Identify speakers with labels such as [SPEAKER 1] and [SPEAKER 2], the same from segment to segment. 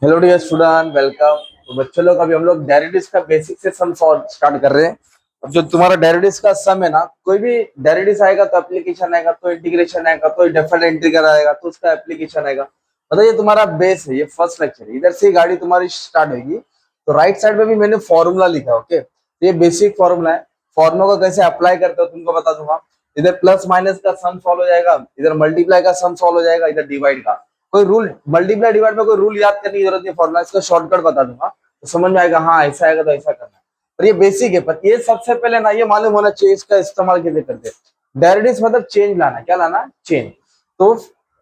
[SPEAKER 1] Hello dear student, welcome. तो बच्चों लोग, अभी हम लोग डेरिवेटिव्स का बेसिक से सम सॉल्व स्टार्ट कर रहे हैं। अब जो तुम्हारा डेरिवेटिव्स का सम है ना, कोई भी डेरिवेटिव्स आएगा तो एप्लीकेशन आएगा, तो इंटीग्रेशन आएगा, तो डेफिनेट इंटीग्रल आएगा, तो उसका एप्लीकेशन आएगा। मतलब ये तुम्हारा बेस है, ये फर्स्ट लेक्चर है। इधर से ही गाड़ी तुम्हारी स्टार्ट होगी। तो राइट साइड में भी मैंने फॉर्मूला लिखा, ओके। तो ये बेसिक फॉर्मूला है। फॉर्मूला को कैसे अप्लाई करते हो तुमको बता दूंगा। इधर प्लस माइनस का सम सॉल्व हो जाएगा, इधर मल्टीप्लाई का सम सॉल्व हो जाएगा, इधर डिवाइड का। कोई रूल मल्टीप्लाई डिवाइड में कोई रूल याद करने की जरूरत नहीं, फॉर्मुला इसका शॉर्टकट बता दूंगा तो समझ में आएगा। हाँ, ऐसा आएगा तो ऐसा करना है। पर ये बेसिक है, पर ये सबसे पहले ना ये मालूम होना चाहिए इसका इस्तेमाल कैसे करते हैं। डेरिवेटिव्स मतलब चेंज लाना, क्या लाना, चेंज। तो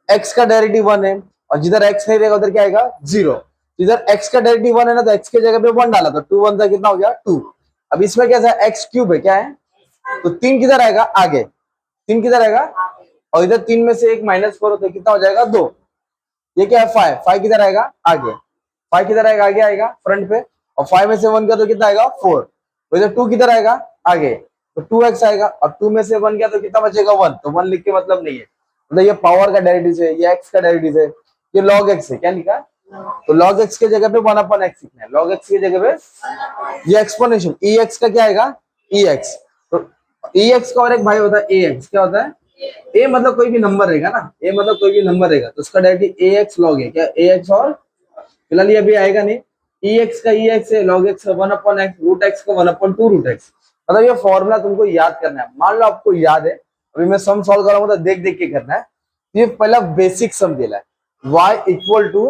[SPEAKER 1] एक्स का डेरिवेटिव 1 है और जिधर एक्स नहीं रहेगा उधर क्या आएगा, 0। इधर एक्स का डेरिवेटिव 1 है ना, तो एक्स के जगह पे 1 डाला तो 2 1 कितना हो गया, 2। अब इसमें कैसा है, एक्स क्यूब है, क्या है, तो 3 किधर आएगा, आगे। 3 किधर आएगा, और इधर 3 में से 1 माइनस करो तो कितना हो जाएगा, 2। ये क्या है, 5। 5 किधर आएगा, आगे। 5 किधर आएगा, आगे आएगा फ्रंट पे। और 5 में से 1 गया तो कितना आएगा, 4। तो इधर 2 किधर आएगा, आगे। तो 2x आएगा, और 2 में से 1 गया तो कितना बचेगा, 1। तो 1 लिख के मतलब नहीं है, मतलब ये पावर का डेरिवेटिव है, ये x का डेरिवेटिव है, ये log x है। क्या लिखा, तो log x के जगह पे 1/x लिखना है। log x की जगह पे ये एक्सपोनेंशियल ex का क्या आएगा, ex। तो ex का और एक भाई होता है ax। क्या होता है, ए मतलब कोई भी नंबर रहेगा ना, ए मतलब कोई भी नंबर रहेगा तो उसका डायरेक्टली ए एक्स लॉग है। क्या ए एक्स, और फिलहाल ये अभी आएगा नहीं। ई एक्स का ई एक्स है, लॉग एक्स का 1/x, रूट एक्स का 1/2 रूट एक्स। मतलब ये फॉर्मूला तुमको याद करना है। मान लो आपको याद है, अभी मैं सम सॉल्व कर रहा हूँ तो देख देख के करना है। ये पहला बेसिक सम दिया है, y इक्वल टू,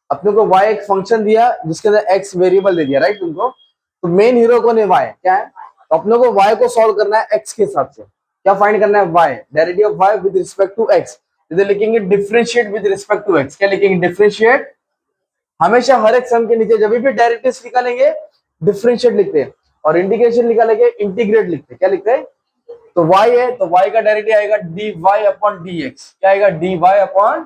[SPEAKER 1] अपने को y एक फंक्शन दिया जिसके अंदर x वेरिएबल दे दिया, राइट तुमको। तो मेन हीरो कौन है, y। क्या है, तो अपने को y को सॉल्व करना है x के हिसाब से। क्या फाइंड करना है, y, derivative of y with respect to x। इधर लिखेंगे differentiate with respect to x। क्या लिखेंगे, डिफरेंशिएट। हमेशा हर एक सम के नीचे जब भी डेरिवेटिव्स निकालेंगे डिफरेंशिएट लिखते हैं, और इंटीग्रेशन निकालेंगे इंटीग्रेट लिखते हैं। क्या लिखते हैं, तो y है तो y का डेरिवेटिव आएगा dy अपॉन dx। क्या आएगा, dy अपॉन,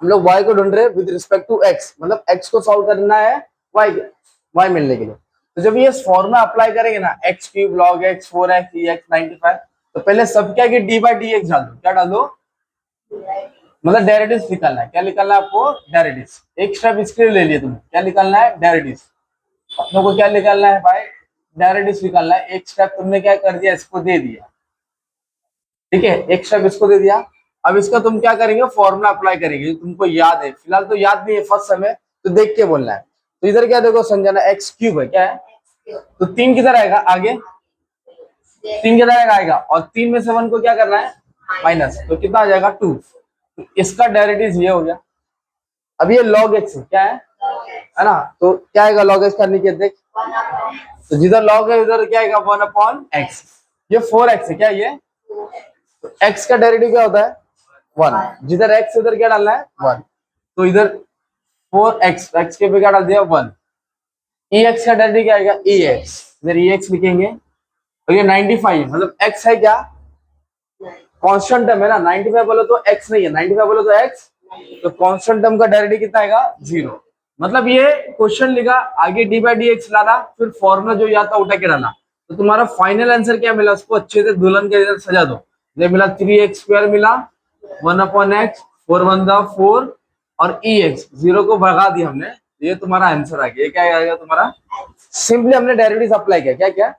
[SPEAKER 1] हम लोग y को ढूंढ रहे हैं विद रिस्पेक्ट टू x, मतलब x को सॉल्व करना है y मिलने के लिए। तो जब ये फॉर्मूला अप्लाई करेंगे ना, x cube log x 4x ex 95, तो पहले सब क्या कि dy dx डाल दो। क्या डाल दो, मतलब डेरिवेटिव्स निकालना है। क्या निकालना है आपको, डेरिवेटिव्स। एक स्टेप इसके लिए ले लिया तुमने, क्या निकालना है, डेरिवेटिव्स। अपनों को क्या निकालना है भाई, डेरिवेटिव्स निकालना है। एक स्टेप तुमने क्या कर दिया, इसको दे दिया, ठीक है, एक स्टेप इसको दे दिया। अब इसका तुम क्या करेंगे, फॉर्मूला अप्लाई करेंगे जो तुमको याद है। फिलहाल तो याद नहीं है फर्स्ट समय, तो देख के बोलना है। तो इधर क्या देखो समझाना, एक्स क्यूब है, क्या है, तो 3 किधर आएगा, आगे। 3 किधर आएगा, आएगा, और 3 में से 1 को क्या करना है, माइनस, तो कितना आ जाएगा, 2। तो इसका डेरिवेटिव ये हो गया। अब ये log x है, क्या है ना, तो क्या आएगा log x करने के, देख, तो जिधर log है उधर क्या आएगा, 1/x। ये 4x है, क्या ये, तो x का डेरिवेटिव क्या होता है, 1। जिधर x उधर क्या डालना है, 1। तो इधर 4x, x के पे क्या डाल दिया, 1। ex का डेरिवेटिव क्या आएगा, ex। इधर ex लिखेंगे, तो ये 95 मतलब x है, क्या कांस्टेंट टर्म है ना। 95 बोलो तो x नहीं है, 95 बोलो तो x, तो कांस्टेंट टर्म का डेरिवेटिव कितना आएगा, 0। मतलब ये क्वेश्चन लिखा, आगे डी बाई डी एक्स डाला, फिर फॉर्मूला जो याद था उठा के डाला, तो तुम्हारा फाइनल आंसर क्या मिला, उसको अच्छे से दुल्हन के इधर सजा दो। ये मिला 3x² मिला, 1/x, 4 और ex 0 को भगा दिया हमने, ये तुम्हारा आंसर आ गया। ये क्या आएगा तुम्हारा, सिंपली हमने डेरिवेटिव अप्लाई किया। क्या क्या,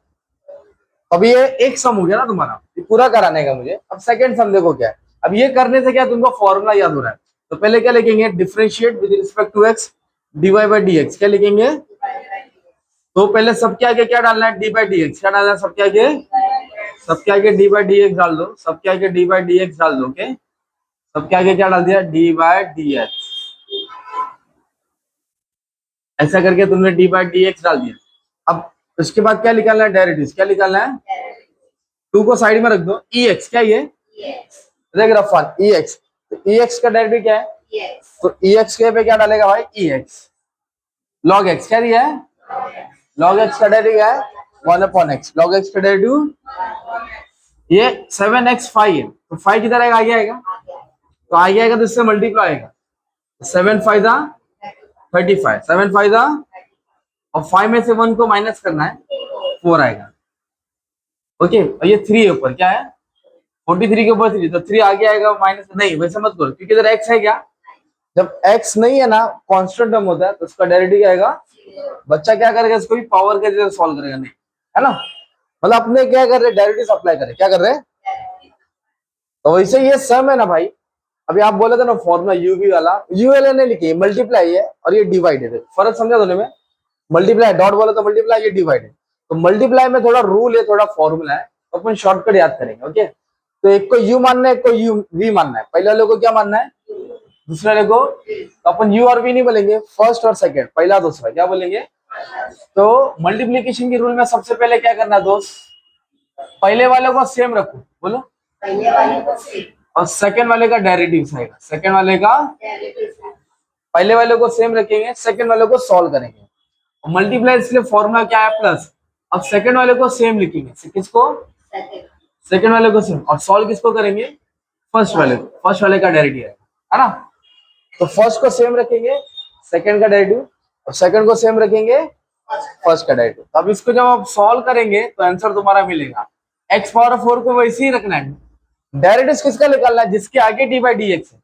[SPEAKER 1] अब ये एक सम हो गया ना तुम्हारा, ये पूरा कराने का मुझे। अब सेकंड सम देखो क्या है। अब ये करने से क्या तुमको फॉर्मूला याद हो रहा है, तो पहले क्या लिखेंगे, differentiate with respect to x dy by dx। क्या लिखेंगे, तो पहले सबके आगे क्या डालना है, डी बाई डी एक्स। क्या डालना है सबके आगे, सबके आगे डी बाई डी एक्स डाल दो, सबके आगे डी बाई डी एक्स डाल दो, ओके। सबके आगे क्या डाल दिया, डी बाई डी एक्स। ऐसा करके तुमने डी बाई डी एक्स डाल दिया। अब उसके बाद क्या निकालना है, डेरिवेटिव। क्या निकालना है, 2 को साइड में रख दो, ex। क्या ये, देख रहा फन, ex। तो ex का डेरिवेटिव क्या है, तो ex के पे क्या डालेगा भाई, ex। log x क्या दिया है, log x का डेरिवेटिव क्या है, 1/x। log x का डेरिवेटिव ये 7x 5 है, तो 5 किधर आएगा, आगे आएगा, तो आगे आएगा तो इससे मल्टीप्लाई आएगा। 7 5 35, 7 5 और 5 में से 1 को माइनस करना है, 4 आएगा, ओके। और ये 3 है ऊपर, क्या है, 43 के ऊपर 3, तो 3 आगे आएगा माइनस, नहीं वैसे मत करो क्योंकि इधर x है, क्या जब x नहीं है ना, कांस्टेंट टर्म होता है, तो उसका डेरिवेटिव क्या आएगा? बच्चा क्या करेगा, इसको भी पावर के जरिए सॉल्व करेगा, नहीं है ना। मतलब अपने क्या कर रहे, डेरिवेटिव अप्लाई करें, क्या कर रहे हैं। तो वैसे ये सम है ना भाई, अभी आप बोले थे ना फॉर्मूला यूवी वाला, यू वाला नहीं लिखिए, मल्टीप्लाई है और ये डिवाइडेड है, फर्क समझा दोनों में। मल्टीप्लाई डॉट बोला तो मल्टीप्लाई, ये डिवाइडेड। तो मल्टीप्लाई में थोड़ा रूल है, थोड़ा फॉर्मूला है, तो अपन शॉर्टकट याद करेंगे, ओके। तो एक को यू मानना है, एक को यू वी मानना है। पहले वाले को क्या मानना है, दूसरे वाले को। तो अपन यू और वी नहीं बोलेंगे, फर्स्ट और सेकंड, पहला दूसरा, क्या बोलेंगे। तो मल्टीप्लीकेशन के रूल में सबसे पहले क्या करना है दोस्त, पहले वाले को सेम रखो, बोलो। पहले वाले को सेम, और सेकंड वाले का डेरिवेटिव आएगा, सेकंड वाले का पहले वाले को सेम रखेंगे, सेकंड वाले को सॉल्व करेंगे। मल्टीप्लाई इसलिए फॉर्मूला क्या है, प्लस। अब सेकंड वाले को सेम लिखेंगे, किसको, सेकंड वाले को सेम, और सॉल्व किसको करेंगे, फर्स्ट वाले को, फर्स्ट वाले का डेरिवेटिव है ना। तो फर्स्ट को सेम रखेंगे, सेकंड का डेरिवेटिव, और सेकंड को सेम रखेंगे, फर्स्ट का डेरिवेटिव। तो अब इसको जब आप सॉल्व करेंगे तो आंसर तुम्हारा मिलेगा। x पावर 4 को वैसे ही रखना है, डेरिवेटिव किसका निकालना है, जिसके आगे डी बाई डी एक्स है,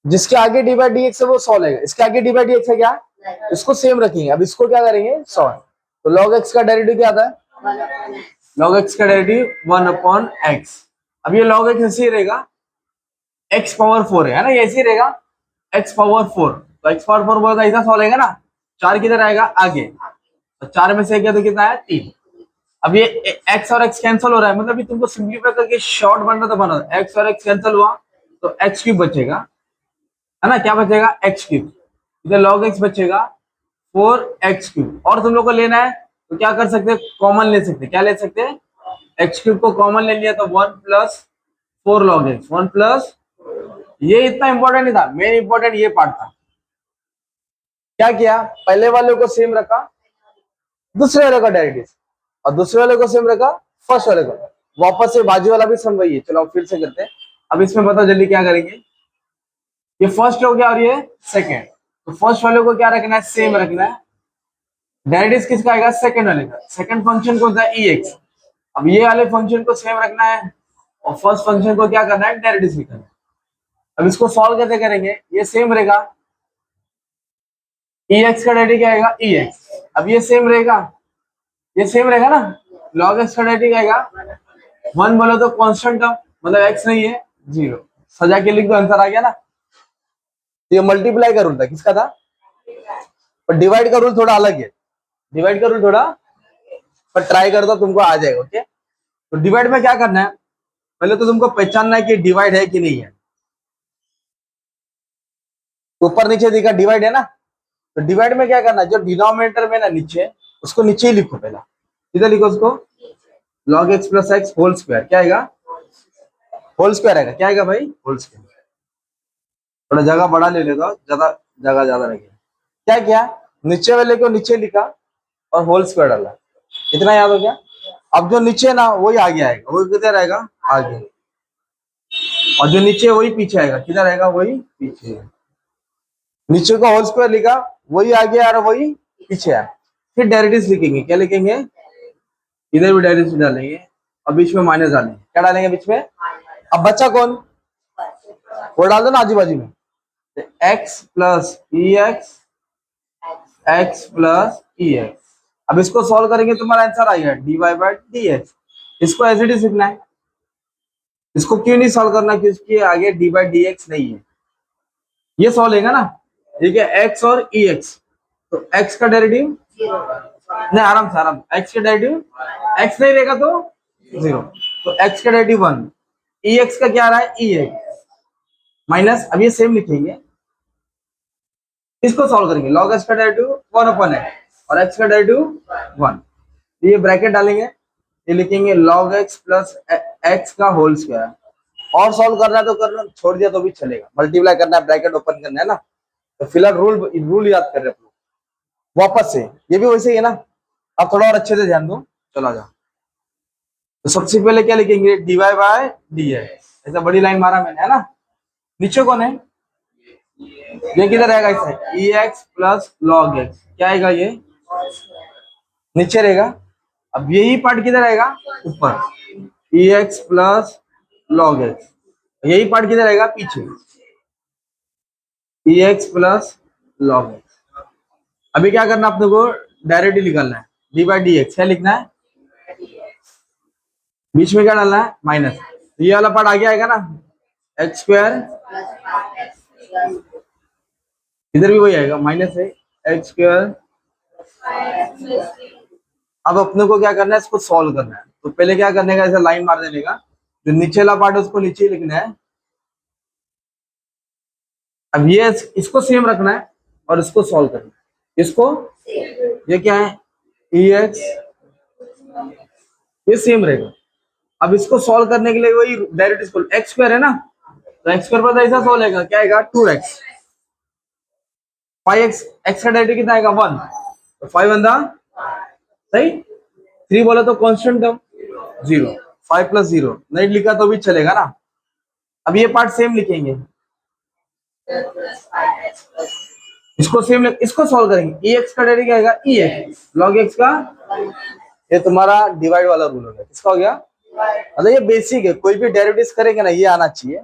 [SPEAKER 1] जिसके आगे डी बाई डी एक्स है वो सॉल्व है। इसके आगे डी बाई डी एक्स है क्या, इसको सेम रखेंगे। अब इसको क्या करेंगे, सॉल्व। तो लॉग एक्स का डेरिवेटिव क्या आता है, लॉग एक्स का डेरिवेटिव 1 अपॉन एक्स। अब ये लॉग एक्स ऐसे ही रहेगा, x पावर 4 है ना, ये ऐसे ही रहेगा x पावर 4। तो x पावर 4 बोला था, ऐसा सॉल्व होगा ना। 4 किधर आएगा, आगे, तो 4 में से गया तो कितना है, 3। अब ये x और x कैंसिल हो रहा है, मतलब तुमको सिंपलीफाई करके शॉर्ट बनना तो बना, x और x कैंसिल हुआ तो x क्यूब बचेगा, है ना। क्या बचेगा, x क्यूब। इधर log x बचेगा 4x क्यूब। और तुम लोग को लेना है तो क्या कर सकते हैं, कॉमन ले सकते हैं। क्या ले सकते हैं, x क्यूब को कॉमन ले लिया तो 1 प्लस 4 log x, 1 प्लस, ये इतना इंपॉर्टेंट नहीं था, मेन इंपॉर्टेंट ये पार्ट था। क्या किया, पहले वाले को सेम रखा, दूसरे वाले का डेरिवेटिव, और दूसरे वाले को सेम रखा, फर्स्ट वाले को। वापस से बाजू वाला भी सम वही है, चलो फिर से करते हैं। अब इसमें बताओ जल्दी क्या करेंगे, ये फर्स्ट हो गया और ये सेकंड। तो फर्स्ट वाले को क्या रखना है, सेम रखना है। डेरिवेटिव किसका आएगा, सेकंड वाले का। सेकंड फंक्शन कौन सा है, एक्स। अब ये वाले फंक्शन को सेम रखना है, और फर्स्ट फंक्शन को क्या करना है, डेरिवेटिव लिखना है। अब इसको सॉल्व कैसे करेंगे, ये सेम रहेगा, एक्स का डेरिवेटिव क्या आएगा, एक्स। अब ये सेम रहेगा, ये सेम रहेगा ना, log x का डेरिवेटिव क्या आएगा, 1 बोलो तो कांस्टेंट टर्म, मतलब x नहीं है, 0। सजा के लिख दो, आंसर आ गया ना। ये मल्टीप्लाई का रूल था, किसका था, पर डिवाइड का रूल थोड़ा अलग है। डिवाइड का रूल थोड़ा, पर ट्राई कर दो तुमको आ जाएगा, ओके। तो डिवाइड में क्या करना है, पहले तो तुमको पहचानना है कि डिवाइड है कि नहीं है। ऊपर नीचे दिखा डिवाइड है ना, तो डिवाइड में क्या करना है, जो डिनोमिनेटर में ना नीचे, उसको नीचे ही लिखो पहला। इधर लिखो उसको, log x plus x whole square, क्या आएगा, होल स्क्वायर आएगा। क्या आएगा भाई, होल स्क्वायर। थोड़ा जगह बड़ा ले लेगा, ज्यादा जगह ज्यादा रहेगा। क्या किया, नीचे वाले को नीचे लिखा और होल स्क्वायर डाला, इतना याद हो गया। अब जो नीचे ना वही आगे आएगा, वही किधर आएगा, आगे। और जो नीचे वही पीछे आएगा, किधर आएगा, वही पीछे। नीचे को होल स्क्वायर लिखा, वही आगे आ रहा, वही पीछे आ। फिर डेरिवेटिव्स लिखेंगे, क्या लिखेंगे, इधर भी डेरिवेटिव डालेंगे, और बीच में माइनस डालेंगे। क्या डालेंगे बीच में, अब बच्चा कौन, वो डाल दो ना आजू बाजू में। X plus e x, x plus e x. अब इसको सॉल्व करेंगे, तुम्हारा आंसर आएगा d y by d x. इसको एज इट इज लिखना है। इसको क्यों नहीं सॉल्व करना, क्योंकि आगे डी बाई डी एक्स नहीं है। ये सॉल्व होगा ना, ठीक है, एक्स और ई एक्स। तो एक्स का डेरिवेटिव नहीं, आराम से आराम, एक्स का डेरिवेटिव, एक्स नहीं रहेगा तो 0, तो एक्स का डेरिवेटिव 1, ई एक्स का क्या आ रहा है, ई एक्स माइनस। अब ये सेम लिखेंगे, इसको सॉल्व करेंगे, log x का डेरिवेटिव 1 अपॉन x और x का डेरिवेटिव 1। ये ब्रैकेट डालेंगे, ये लिखेंगे log x प्लस x का होल स्क्वायर। और सॉल्व करना है तो करना, छोड़ दिया तो भी चलेगा। मल्टीप्लाई करना है, ब्रैकेट ओपन करना है ना। तो फिलहाल रूल याद कर रहे हैं वापस से, ये भी वैसे ही है ना। आप थोड़ा और अच्छे से ध्यान दो, चला जाओ। तो सबसे पहले क्या लिखेंगे, d y by d x, ऐसा बड़ी लाइन मारा मैंने, है ना। नीचे कौन है, ये किधर आएगा, ऐसा ई एक्स प्लस लॉग एक्स, क्या आएगा, ये नीचे रहेगा। अब यही पार्ट किधर आएगा, ऊपर, ई एक्स प्लस लॉग एक्स। यही पार्ट किधर आएगा, पीछे। ई एक्स प्लस लॉग एक्स। अभी क्या करना है अपने को, डायरेक्टली निकालना है, डी बाई डी एक्स क्या लिखना है, बीच में क्या डालना है माइनस, ये वाला पार्ट आगे आएगा ना, एक्स स्क्वायर, इधर भी वही आएगा माइनस है, एक्स स्क्वायर। अब अपने को क्या करना है, इसको सॉल्व करना है। तो पहले क्या करने का, ऐसा लाइन मार देने का, जो नीचे वाला पार्ट है उसको नीचे लिखना है। अब ये इसको सेम रखना है और इसको सॉल्व करना है। इसको, ये क्या है, ई एक्स, ये सेम रहेगा। अब इसको सॉल्व करने के लिए वही डायरेक्ट, इसको एक्स स्क्वायर है ना, तो एक्स स्क्वायर पर ऐसा सॉल्व होगा, क्या आएगा, 2x, 5x, एक्स का डायरेक्ट कितना आएगा 1, तो 5 बंदा सही, 3 बोला तो कांस्टेंट टर्म 0, 5 प्लस 0 नहीं लिखा तो भी चलेगा ना। अब ये पार्ट सेम लिखेंगे, इसको सेम, इसको सॉल्व करेंगे, ई एक्स का डायरेक्ट क्या आएगा, ई एक्स लॉग एक्स का, ये तुम्हारा डिवाइड वाला रूल हो गया। किसका हो गया, मतलब ये बेसिक है, कोई भी डेरिवेटिव्स करेंगे ना ये आना चाहिए।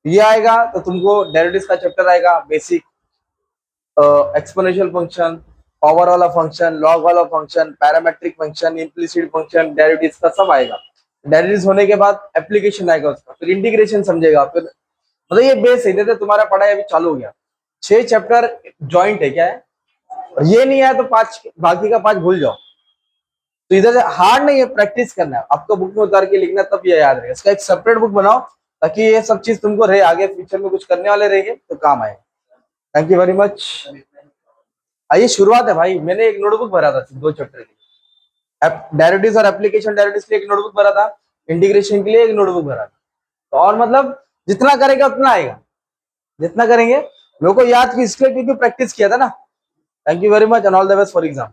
[SPEAKER 1] ये आएगा तो तुमको डेरिवेटिव्स का चैप्टर आएगा, बेसिक, एक्सपोनेंशियल फंक्शन, पावर वाला फंक्शन, लॉग वाला function, parametric function, implicit function, derivatives का सब आएगा। डेरिवेटिव्स होने के बाद एप्लीकेशन आएगा उसका, फिर इंटीग्रेशन समझेगा, फिर मतलब ये बेस है। जैसे तुम्हारा पढ़ाई अभी चालू हो गया, 6 चैप्टर ज्वाइंट है, क्या है, और ये नहीं आया तो 5, बाकी का 5 भूल जाओ। तो इधर से हार्ड नहीं है, प्रैक्टिस करना है आपको, बुक में उतार के लिखना, तब ये याद रहेगा। इसका एक सेपरेट बुक बनाओ ताकि ये सब चीज तुमको रहे, आगे फ्यूचर में कुछ करने वाले रहेंगे तो काम आए। Thank you very much. आइए शुरुआत है भाई, मैंने एक नोटबुक भरा था 2 चैप्टर के लिए, डेरिवेटिव्स और एप्लीकेशन डेरिवेटिव्स के लिए एक नोटबुक भरा था, इंटीग्रेशन के लिए एक नोटबुक भरा था। तो और मतलब जितना करेगा उतना आएगा, जितना करेंगे। मेरे को याद की इसलिए क्योंकि प्रैक्टिस किया था ना। Thank you very much and all the best for exam.